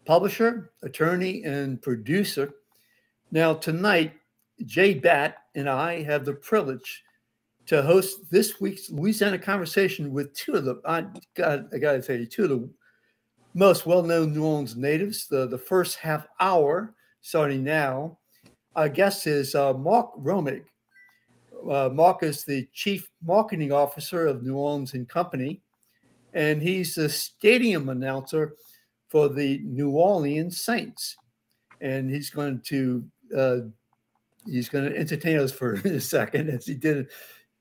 publisher, attorney, and producer. Now, tonight, Jay Batt and I have the privilege to host this week's Louisiana Conversation with two of the, I gotta tell you, two of the most well-known New Orleans natives. The first half hour, starting now, our guest is Mark Romig. Mark is the Chief Marketing Officer of New Orleans and Company, and he's the stadium announcer for the New Orleans Saints. And he's going to entertain us for a second, as he did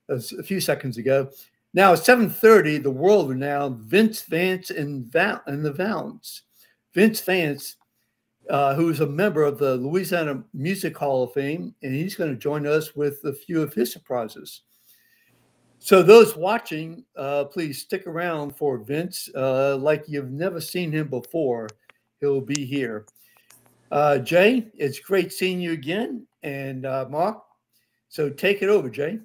a few seconds ago. Now at 7:30, the world-renowned Vince Vance and the Valens. Vince Vance, who's a member of the Louisiana Music Hall of Fame, and he's going to join us with a few of his surprises. So those watching, please stick around for Vince. Like you've never seen him before, he'll be here. Jay, it's great seeing you again. And Mark, so take it over, Jay.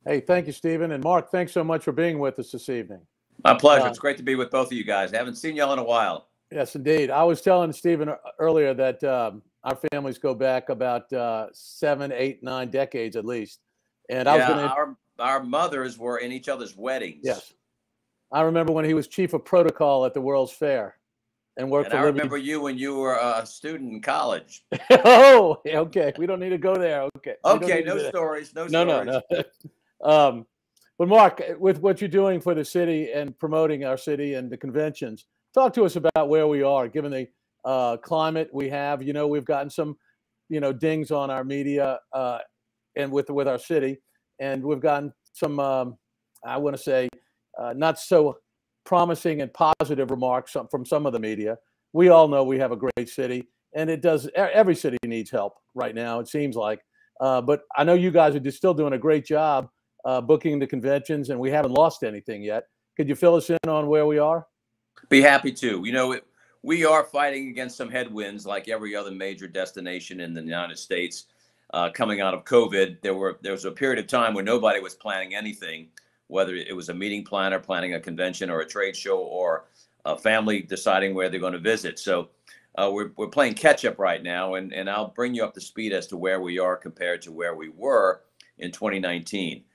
Hey, thank you, Stephen. And Mark, thanks so much for being with us this evening. My pleasure. It's great to be with both of you guys. I haven't seen y'all in a while. Yes, indeed. I was telling Stephen earlier that our families go back about 7, 8, 9 decades at least. And I was going to... Our mothers were in each other's weddings. Yes. I remember when he was chief of protocol at the World's Fair and worked for I remember you when you were a student in college. Oh, okay. We don't need to go there. Okay. Okay, no stories. No stories. No. But Mark, with what you're doing for the city and promoting our city and the conventions, talk to us about where we are, given the climate we have. You know, we've gotten some, dings on our media and with our city. And we've gotten some, I want to say, not so promising and positive remarks from some of the media. We all know we have a great city, and every city needs help right now, it seems like. But I know you guys are just still doing a great job booking the conventions, and we haven't lost anything yet. Could you fill us in on where we are? Be happy to. We are fighting against some headwinds like every other major destination in the United States. Coming out of COVID, there was a period of time when nobody was planning anything, whether it was a meeting planner planning a convention or a trade show or a family deciding where they're going to visit. So we're playing catch up right now, and I'll bring you up to speed as to where we are compared to where we were in 2019.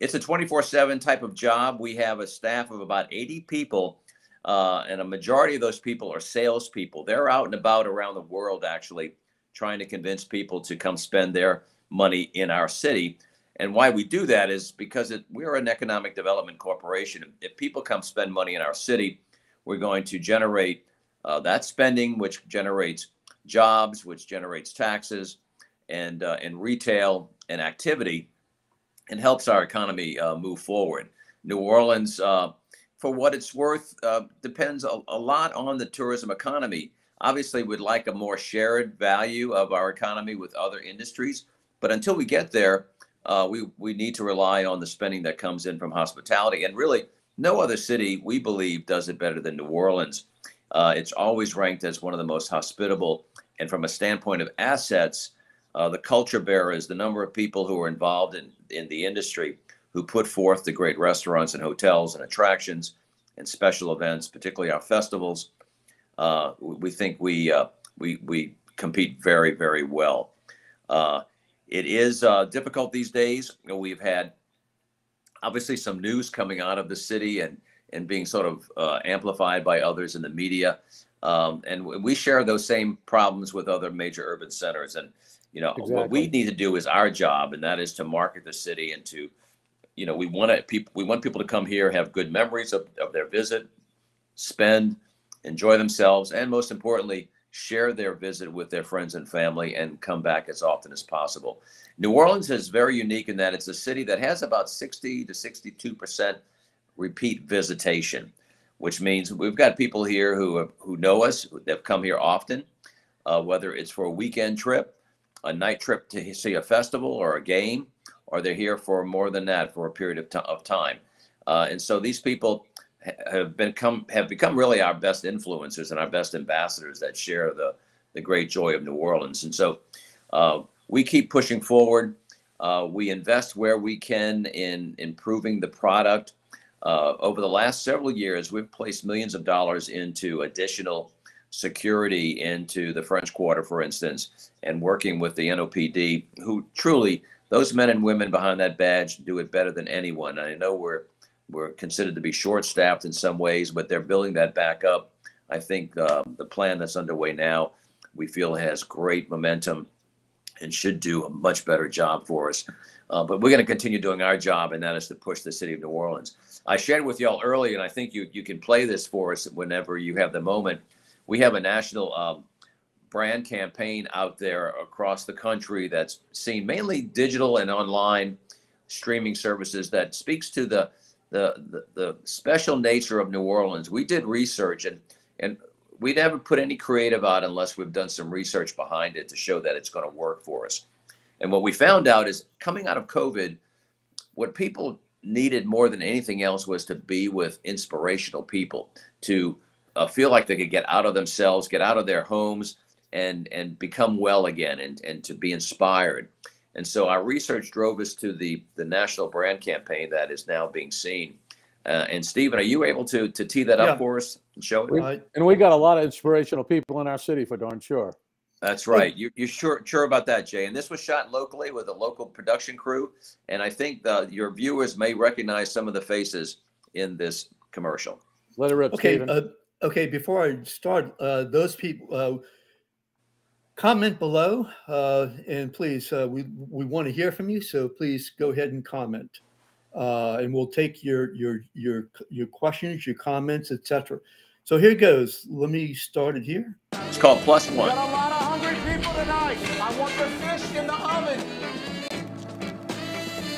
It's a 24/7 type of job. We have a staff of about 80 people, and a majority of those people are salespeople. They're out and about around the world, actually, trying to convince people to come spend their money in our city. And why we do that is because we're an economic development corporation. If people come spend money in our city, we're going to generate that spending, which generates jobs, which generates taxes and retail and activity, and helps our economy move forward. New Orleans, for what it's worth, depends a lot on the tourism economy. Obviously, we'd like a more shared value of our economy with other industries. But until we get there, we need to rely on the spending that comes in from hospitality. And really, no other city, we believe, does it better than New Orleans. It's always ranked as one of the most hospitable. And from a standpoint of assets, the culture bearers, the number of people who are involved in the industry, who put forth the great restaurants and hotels and attractions and special events, particularly our festivals, we think we compete very, very well. It is difficult these days. We've had obviously some news coming out of the city and being sort of amplified by others in the media. And we share those same problems with other major urban centers. And, exactly. What we need to do is our job, and that is to market the city and to, we want people to come here, have good memories of their visit, spend, enjoy themselves, and most importantly, share their visit with their friends and family and come back as often as possible. New Orleans is very unique in that it's a city that has about 60 to 62% repeat visitation, which means we've got people here who know us, they've come here often, whether it's for a weekend trip, a night trip to see a festival or a game, or they're here for more than that for a period of time. And so these people have become really our best influencers and our best ambassadors that share the great joy of New Orleans. And so we keep pushing forward. We invest where we can in improving the product. Over the last several years, we've placed millions of dollars into additional security into the French Quarter, for instance, and working with the NYPD, who truly, those men and women behind that badge do it better than anyone. I know we're considered to be short-staffed in some ways, but they're building that back up. I think the plan that's underway now, we feel has great momentum and should do a much better job for us. But we're going to continue doing our job, and that is to push the city of New Orleans. I shared with y'all earlier, and I think you can play this for us whenever you have the moment. We have a national brand campaign out there across the country that's seen mainly digital and online streaming services that speaks to the special nature of New Orleans. We did research, and we never put any creative out unless we've done some research behind it to show that it's going to work for us. And what we found out is coming out of COVID, what people needed more than anything else was to be with inspirational people, to feel like they could get out of themselves, get out of their homes, and become well again, and to be inspired. And so our research drove us to the national brand campaign that is now being seen. And Stephen, are you able to tee that up for us and show it? And we got a lot of inspirational people in our city, for darn sure. That's right. You're sure about that, Jay? And this was shot locally with a local production crew. And I think your viewers may recognize some of the faces in this commercial. Let it rip, Stephen. Okay, before I start, those people, comment below, and please, we want to hear from you. So please go ahead and comment, and we'll take your questions, your comments, etc. So here goes. Let me start it here. It's called +1. We got a lot of hungry people tonight. I want the fish in the oven.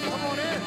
Come on in.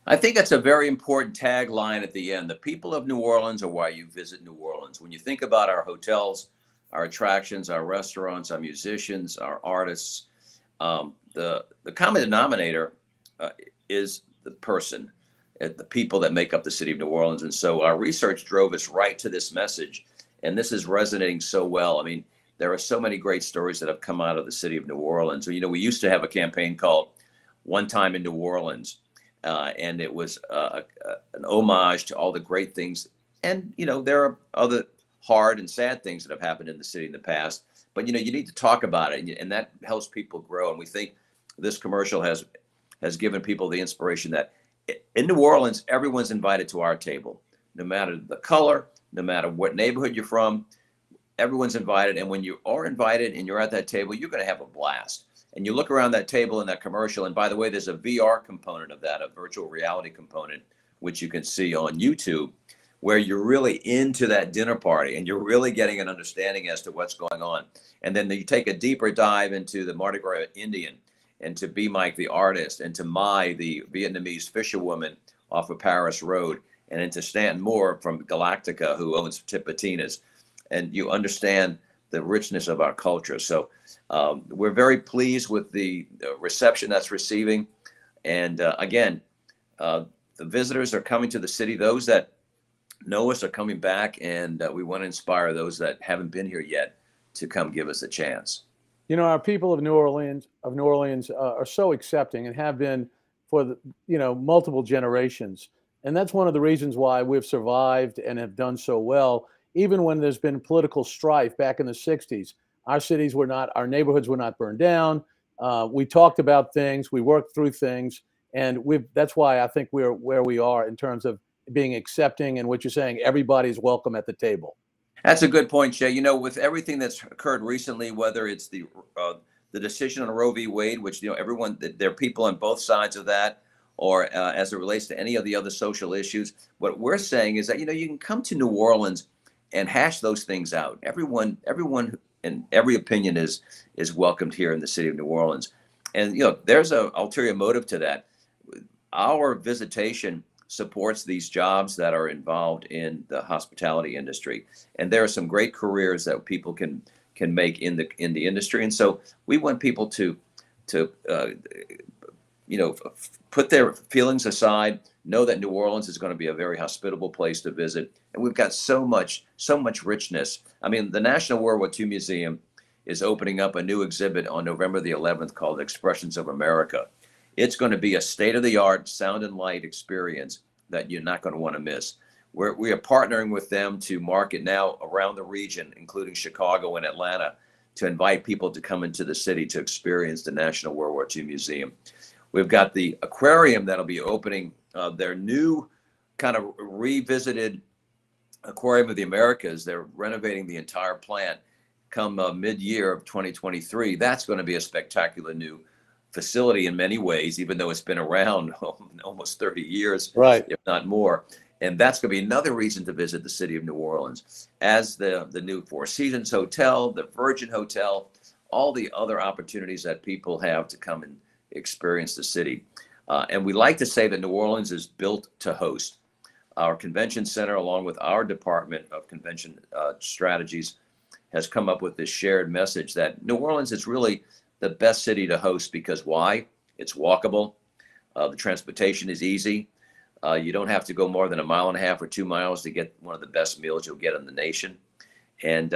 I think that's a very important tagline at the end. The people of New Orleans are why you visit New Orleans. When you think about our hotels, our attractions, our restaurants, our musicians, our artists, the common denominator is the person, the people that make up the city of New Orleans. And so our research drove us right to this message. And this is resonating so well. I mean, there are so many great stories that have come out of the city of New Orleans. You know, we used to have a campaign called One Time in New Orleans. And it was an homage to all the great things. And, you know, there are other hard and sad things that have happened in the city in the past. But, you know, you need to talk about it. And that helps people grow. And we think this commercial has given people the inspiration that in New Orleans, everyone's invited to our table, no matter the color, no matter what neighborhood you're from, everyone's invited. And when you are invited and you're at that table, you're going to have a blast. And you look around that table in that commercial, and by the way, there's a VR component of that, a virtual reality component, which you can see on YouTube, where you're really into that dinner party and you're really getting an understanding as to what's going on. And then you take a deeper dive into the Mardi Gras Indian, and to Be Mike the artist, and to Mai, the Vietnamese fisherwoman off of Paris Road, and into Stanton Moore from Galactica, who owns Tipitinas. And you understand the richness of our culture. So we're very pleased with the reception that's receiving. And again, the visitors are coming to the city. Those that know us are coming back, and we want to inspire those that haven't been here yet to come give us a chance. You know, our people of New Orleans are so accepting, and have been for multiple generations. And that's one of the reasons why we've survived and have done so well. Even when there's been political strife back in the 60s, our neighborhoods were not burned down. We talked about things, we worked through things, and that's why I think we're where we are in terms of being accepting, and what you're saying, everybody's welcome at the table. That's a good point, Jay. You know, with everything that's occurred recently, whether it's the decision on Roe v. Wade, which, there are people on both sides of that, or as it relates to any of the other social issues, what we're saying is that, you can come to New Orleans and hash those things out. Everyone and every opinion is welcomed here in the city of New Orleans. And, there's an ulterior motive to that. Our visitation supports these jobs that are involved in the hospitality industry. And there are some great careers that people can can make in the industry. And so we want people to put their feelings aside, know that New Orleans is going to be a very hospitable place to visit. And we've got so much richness. I mean, the National World War II Museum is opening up a new exhibit on November the 11th called Expressions of America. It's going to be a state-of-the-art sound and light experience that you're not going to want to miss. We are partnering with them to market now around the region, including Chicago and Atlanta, to invite people to come into the city to experience the National World War II Museum. We've got the aquarium that'll be opening their new kind of revisited Aquarium of the Americas. They're renovating the entire plant come mid-year of 2023. That's going to be a spectacular new facility in many ways, even though it's been around almost 30 years, right, if not more. And that's going to be another reason to visit the city of New Orleans, as the new Four Seasons Hotel, the Virgin Hotel, all the other opportunities that people have to come and experience the city. And we like to say that New Orleans is built to host. Our convention center, along with our Department of Convention Strategies, has come up with this shared message that New Orleans is really the best city to host because why? It's walkable. The transportation is easy. You don't have to go more than 1.5 miles or 2 miles to get one of the best meals you'll get in the nation. And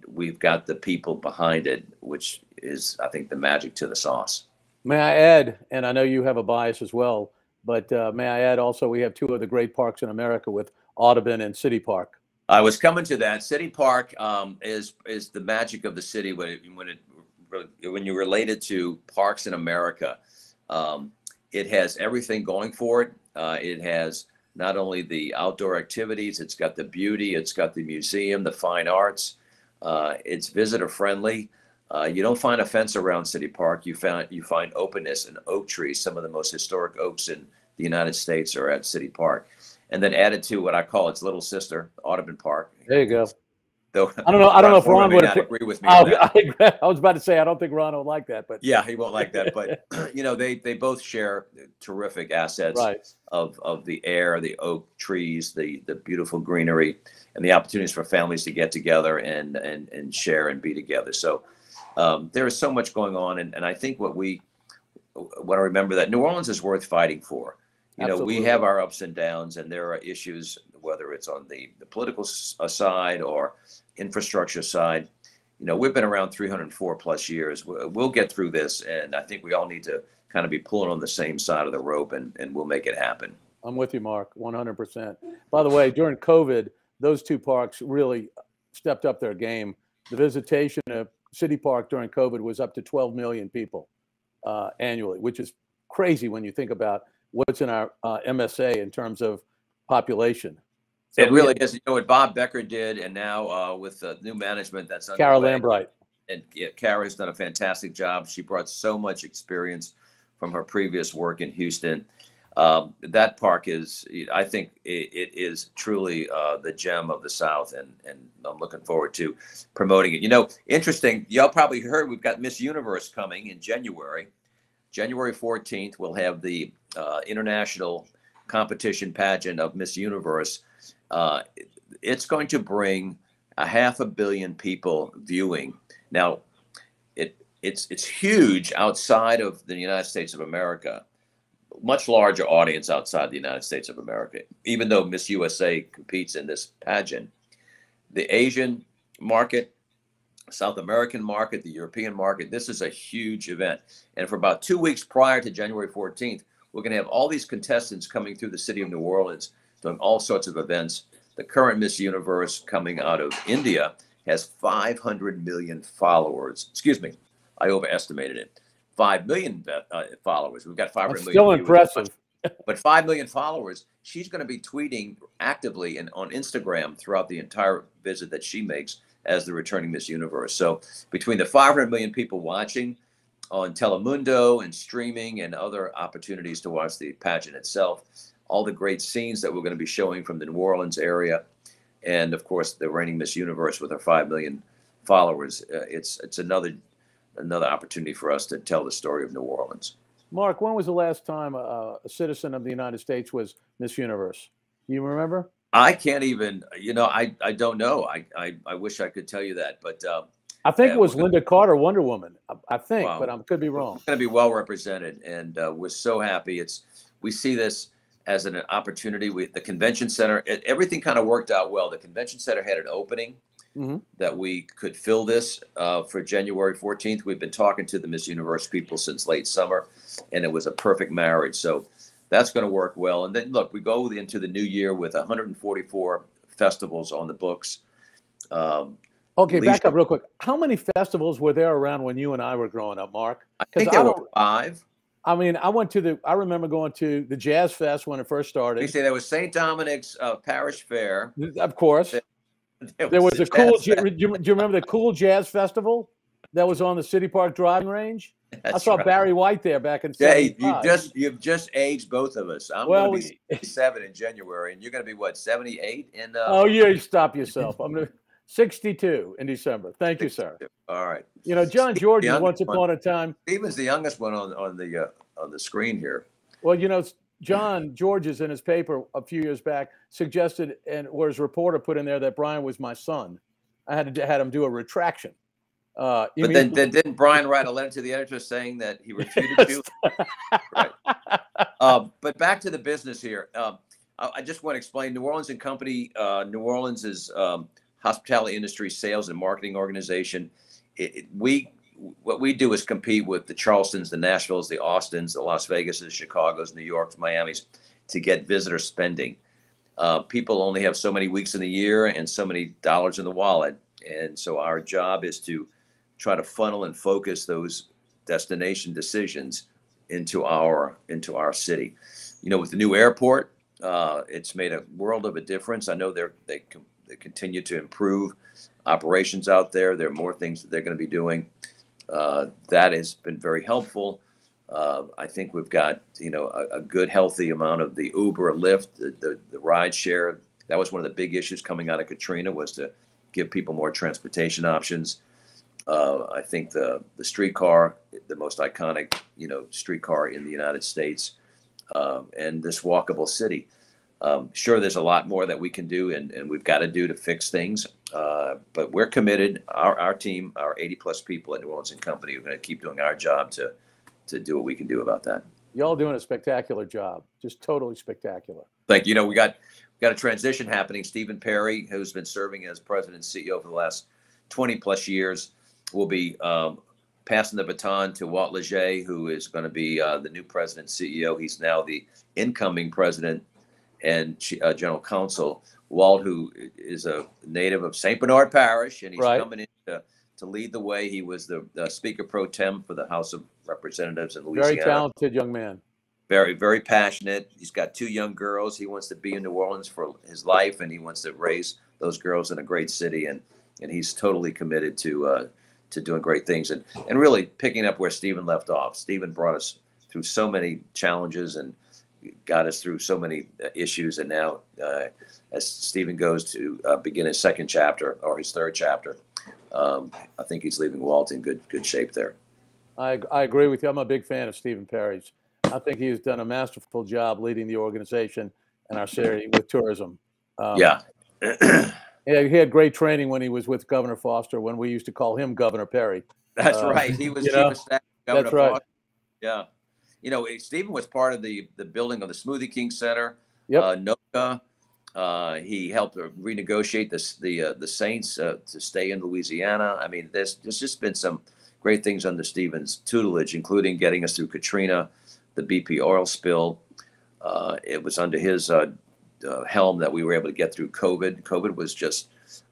we've got the people behind it, which is, I think, the magic to the sauce. May I add, and I know you have a bias as well, but may I add also we have two of the great parks in America with Audubon and City Park. I was coming to that. City Park is the magic of the city when you relate it to parks in America. It has everything going for it. It has not only the outdoor activities, it's got the beauty, it's got the museum, the fine arts. It's visitor friendly. You don't find a fence around City Park. You find openness and oak trees. Some of the most historic oaks in the United States are at City Park. And then added to what I call its little sister, Audubon Park. There you go. Though I don't know if Ron would agree with me on that. I was about to say I don't think Ron would like that, but yeah, he won't like that. But they both share terrific assets, right, of the air, the oak trees, the beautiful greenery, and the opportunities for families to get together and share and be together. So there is so much going on, and I think what I remember that New Orleans is worth fighting for. Absolutely. We have our ups and downs, and there are issues, whether it's on the political side or infrastructure side. We've been around 304 plus years. We'll get through this, and I think we all need to kind of be pulling on the same side of the rope, and we'll make it happen. I'm with you, Mark, 100%. By the way, during COVID, those two parks really stepped up their game. The visitation of City Park during COVID was up to 12 million people annually, which is crazy when you think about what's in our MSA in terms of population. So it really is. What Bob Becker did, and now with new management that's underway. Kara Lambright. And Kara has done a fantastic job. She brought so much experience from her previous work in Houston. That park is, I think it is truly the gem of the South, and I'm looking forward to promoting it. Interesting, y'all probably heard we've got Miss Universe coming in January. January 14th, we'll have the international competition pageant of Miss Universe. It's going to bring 500 million people viewing. Now, it's huge outside of the United States of America. Much larger audience outside the United States of America, even though Miss USA competes in this pageant. The Asian market, South American market, the European market, this is a huge event. And for about 2 weeks prior to January 14th, we're going to have all these contestants coming through the city of New Orleans doing all sorts of events. The current Miss Universe coming out of India has 500 million followers. Excuse me, I overestimated it. 5 million followers. We've got 500 million. Still impressive. But 5 million followers. She's going to be tweeting actively and on Instagram throughout the entire visit that she makes as the returning Miss Universe. So between the 500 million people watching on Telemundo and streaming and other opportunities to watch the pageant itself, all the great scenes that we're going to be showing from the New Orleans area, and of course the reigning Miss Universe with her 5 million followers, it's another opportunity for us to tell the story of New Orleans. Mark, when was the last time a citizen of the United States was Miss Universe? You remember? I can't even, I don't know. I wish I could tell you that, but I think it was Linda Carter, Wonder Woman. I think, Wow. but I could be wrong. It's going to be well represented, and we're so happy. We see this as an opportunity. The convention center, everything kind of worked out well. The convention center had an opening that we could fill this for January 14th. We've been talking to the Miss Universe people since late summer, and it was a perfect marriage. So that's going to work well. And then look, we go into the new year with 144 festivals on the books. Okay, back up real quick. How many festivals were there around when you and I were growing up, Mark? I think there were 5. I mean, I remember going to the Jazz Fest when it first started. You say there was St. Dominic's Parish Fair. Of course. There was a cool, do you remember the Cool Jazz Festival that was on the City Park driving range? I saw Barry White there back in 75. Hey, you've just aged both of us. I'm going to be 67 in January, and you're going to be what, 78 in Oh, yeah, you stop yourself. I'm going to 62 in December. Thank you, sir. All right. You know, John George once upon a time. Stephen's the youngest one on the screen here. Well, you know, John George's in his paper a few years back suggested, and where his reporter put in there that Brian was my son. I had him do a retraction. But then didn't Brian write a letter to the editor saying that he refuted you? Right. But back to the business here. I just want to explain New Orleans and Company. New Orleans is hospitality industry sales and marketing organization. What we do is compete with the Charlestons, the Nashvilles, the Austins, the Las Vegas, the Chicagos, New Yorks, Miamis to get visitor spending. People only have so many weeks in the year and so many dollars in the wallet. And so our job is to try to funnel and focus those destination decisions into our city. You know, with the new airport, it's made a world of a difference. I know they continue to improve operations out there. There are more things that they're going to be doing. That has been very helpful. I think we've got, you know, a good, healthy amount of the Uber, Lyft, the ride share. That was one of the big issues coming out of Katrina, was to give people more transportation options. I think the streetcar, the most iconic, you know, streetcar in the United States, and this walkable city. Sure, there's a lot more that we can do and we've got to do to fix things. But we're committed. Our team, our 80+ people at New Orleans and Company, are going to keep doing our job to do what we can do about that. Y'all doing a spectacular job, just totally spectacular. Thank you. You know, we got a transition happening. Stephen Perry, who's been serving as president and CEO for the last 20+ years, will be passing the baton to Walt Leger, who is going to be the new president and CEO. He's now the incoming president and general counsel. Walt, who is a native of St. Bernard Parish, and he's coming in to lead the way. He was the Speaker Pro Tem for the House of Representatives in Louisiana. Very talented young man. Very, very passionate. He's got 2 young girls. He wants to be in New Orleans for his life, and he wants to raise those girls in a great city. And he's totally committed to doing great things and really picking up where Stephen left off. Stephen brought us through so many challenges and got us through so many issues. And now, as Stephen goes to begin his 2nd chapter or his 3rd chapter, I think he's leaving Walt in good shape there. I agree with you. I'm a big fan of Stephen Perry's. I think he's done a masterful job leading the organization and our city with tourism. Yeah. Yeah, he had great training when he was with Governor Foster, when we used to call him Governor Perry. That's right. He was chief of staff. That's right. Foster. Yeah. You know, Stephen was part of the building of the Smoothie King Center. Yep. NOCA. He helped renegotiate the Saints to stay in Louisiana. I mean, there's just been some great things under Stephen's tutelage, including getting us through Katrina, the BP oil spill. It was under his helm that we were able to get through COVID. COVID was just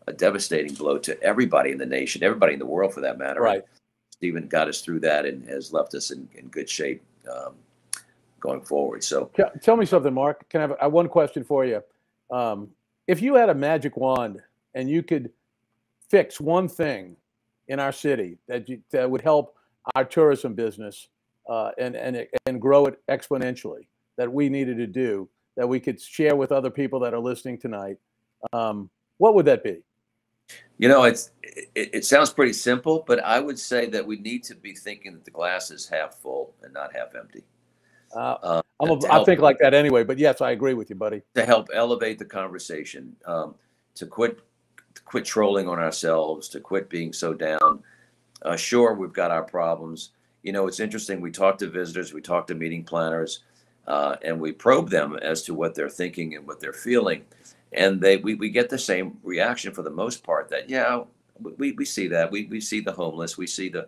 a devastating blow to everybody in the nation, everybody in the world for that matter. Right. Stephen got us through that and has left us in good shape going forward. So tell me something, Mark. Can I have one question for you? If you had a magic wand and you could fix one thing in our city that would help our tourism business and grow it exponentially, that we needed to do, that we could share with other people that are listening tonight, what would that be? You know, it sounds pretty simple, but I would say that we need to be thinking that the glass is half full and not half empty. I think like that anyway, but yes, I agree with you, buddy. To help elevate the conversation, to quit trolling on ourselves, to quit being so down, Sure, we've got our problems. It's interesting. We talk to visitors, we talk to meeting planners, and we probe them as to what they're thinking and what they're feeling. And we get the same reaction for the most part, that, yeah, we see that. We see the homeless, we see the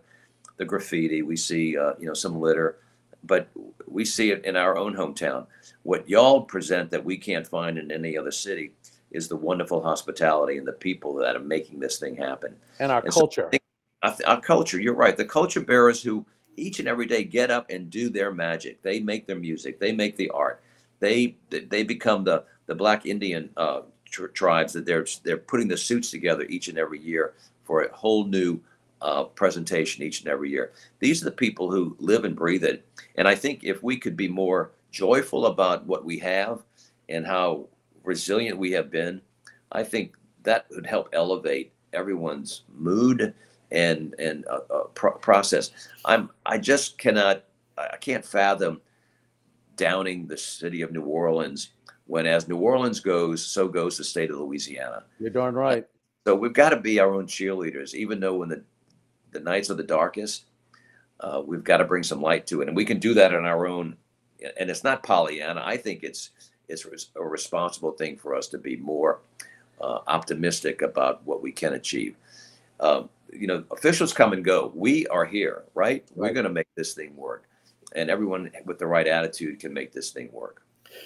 graffiti, we see, some litter, but we see it in our own hometown. What y'all present that we can't find in any other city is the wonderful hospitality and the people that are making this thing happen. And our And culture. So our culture, you're right. The culture bearers who each and every day get up and do their magic. They make their music. They make the art. They become the Black Indian tribes that they're putting the suits together each and every year for a whole new presentation each and every year. These are the people who live and breathe it. And I think if we could be more joyful about what we have and how resilient we have been, I think that would help elevate everyone's mood and process. I just can't fathom downing the city of New Orleans when, as New Orleans goes, so goes the state of Louisiana. You're darn right. So we've got to be our own cheerleaders, even though when the nights are the darkest, we've got to bring some light to it, and we can do that on our own. And it's not Pollyanna. I think it's a responsible thing for us to be more optimistic about what we can achieve. Officials come and go. We are here, right? We're going to make this thing work, and everyone with the right attitude can make this thing work.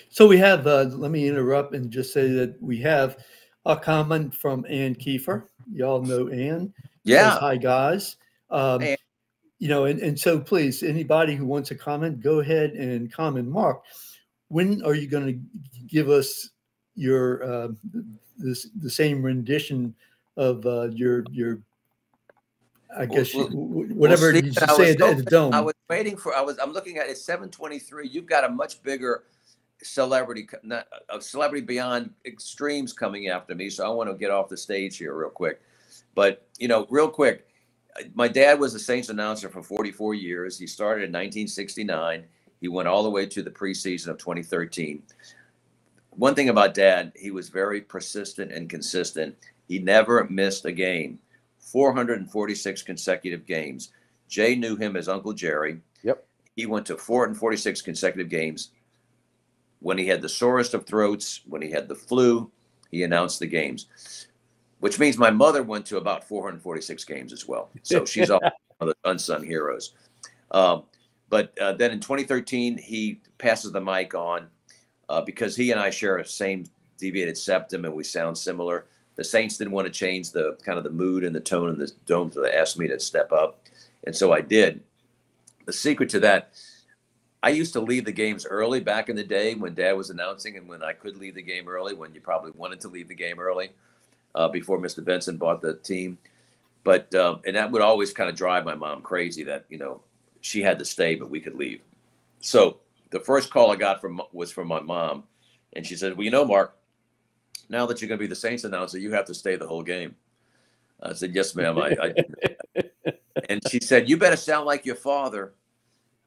So we have, let me interrupt and just say that we have a comment from Ann Kiefer. Y'all know Ann. Yeah. Says, hi, guys. And so please, anybody who wants to comment, go ahead and comment. Mark, when are you going to give us your the same rendition of your I guess whatever Steve, you say at the Dome? I was waiting for. I'm looking at it. 7:23. You've got a much bigger celebrity, not a celebrity beyond extremes coming after me. So I want to get off the stage here real quick. But real quick, my dad was the Saints announcer for 44 years. He started in 1969. He went all the way to the preseason of 2013. One thing about Dad, he was very persistent and consistent. He never missed a game. 446 consecutive games. Jay knew him as Uncle Jerry. Yep. He went to 446 consecutive games. When he had the sorest of throats, when he had the flu, he announced the games, which means my mother went to about 446 games as well. So she's all one of the unsung heroes. But then in 2013, he passes the mic on because he and I share a same deviated septum and we sound similar. The Saints didn't want to change the kind of the mood and the tone in the Dome, so they asked me to step up. And so I did. The secret to that, I used to leave the games early back in the day when Dad was announcing and when I could leave the game early, when you probably wanted to leave the game early before Mr. Benson bought the team. But and that would always kind of drive my mom crazy that, she had to stay, but we could leave. So the first call I got was from my mom. And she said, well, Mark, now that you're going to be the Saints announcer, you have to stay the whole game. I said, yes, ma'am. And she said, you better sound like your father.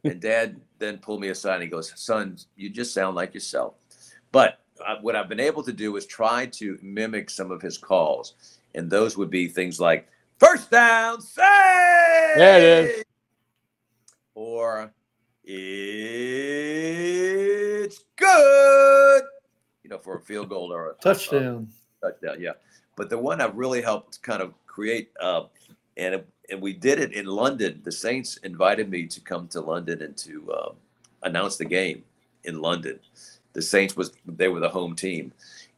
And Dad then pulled me aside and he goes, son, you just sound like yourself. But what I've been able to do is try to mimic some of his calls. And those would be things like, first down, Saints! There it is. Or, it's good. For a field goal or a touchdown. Touchdown, yeah. But the one that really helped kind of create, and we did it in London. The Saints invited me to come to London and to announce the game in London. The Saints they were the home team,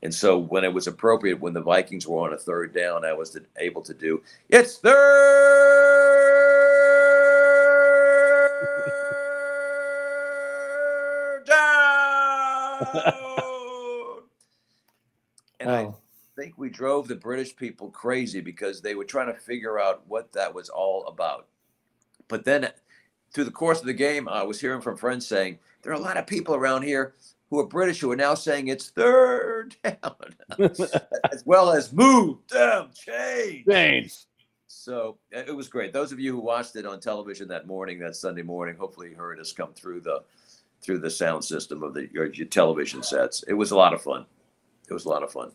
and so when it was appropriate, when the Vikings were on a third down, I was able to do it's third down. And I think we drove the British people crazy because they were trying to figure out what that was all about. But then through the course of the game, I was hearing from friends saying, there are a lot of people around here who are British who are now saying it's third down, as well as move, them, change. So it was great. Those of you who watched it on television that Sunday morning, hopefully you heard us come through the sound system of your television sets. It was a lot of fun. It was a lot of fun.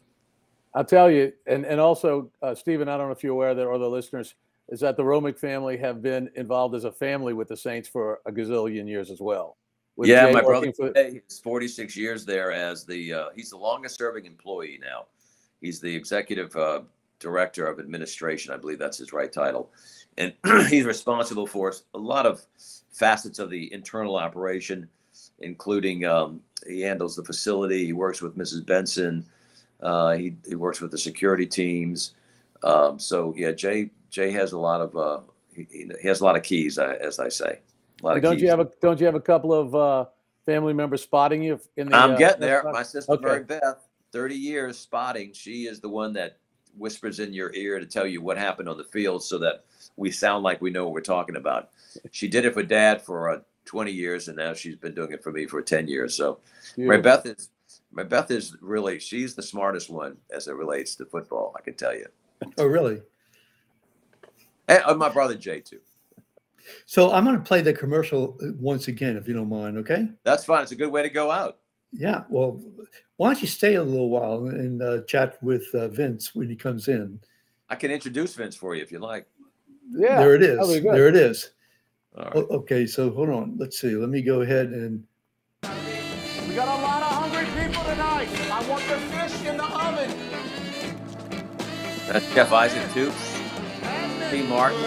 I'll tell you, and also, Stephen, I don't know if you're aware of that, or the listeners, is that the Romig family have been involved as a family with the Saints for a gazillion years as well. With Yeah, Jay my brother, for, he's 46 years there as he's the longest serving employee now. He's the executive director of administration. I believe that's his right title. And he's responsible for a lot of facets of the internal operation, including he handles the facility. He works with Mrs. Benson. He works with the security teams. So yeah, Jay has a lot of he has a lot of keys, as I say. A lot of don't keys. you have a couple of family members spotting you in the? I'm getting there. My sister okay. Mary Beth, 30 years spotting. She is the one that whispers in your ear to tell you what happened on the field, so that we sound like we know what we're talking about. She did it for Dad for 20 years, and now she's been doing it for me for 10 years. So Mary Beth is really, she's the smartest one as it relates to football, I can tell you. Oh, really? And my brother Jay too. So I'm going to play the commercial once again, if you don't mind, okay? That's fine. It's a good way to go out. Yeah. Well, why don't you stay a little while and chat with Vince when he comes in? I can introduce Vince for you if you like. Yeah. There it is. There it is. All right. Okay. So hold on. Let's see. Let me go ahead and. We got a lot of hungry people tonight. I want the fish in the oven. That's Jeff Isaac too. P. Martin.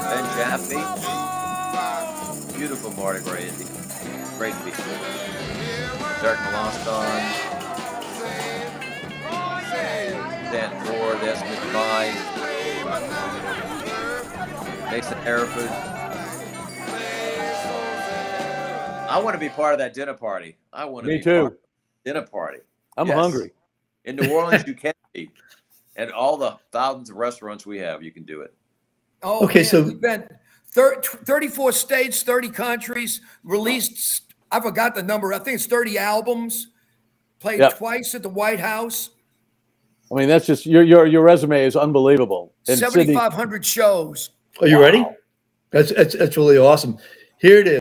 Ben Jaffe. Beautiful Mardi Gras Indy. Great people. Dirk Maloston. Dan Ford, Esmond Pye. Mason Hereford. I want to be part of that dinner party. I want to Me be too. part of the dinner party. I'm hungry. In New Orleans, you can eat. And all the thousands of restaurants we have, you can do it. Oh, okay, man, so we've been 34 states, 30 countries, released, I forgot the number. I think it's 30 albums, played twice at the White House. I mean, that's just your resume is unbelievable. 7,500 shows. Are you ready? That's really awesome. Here it is.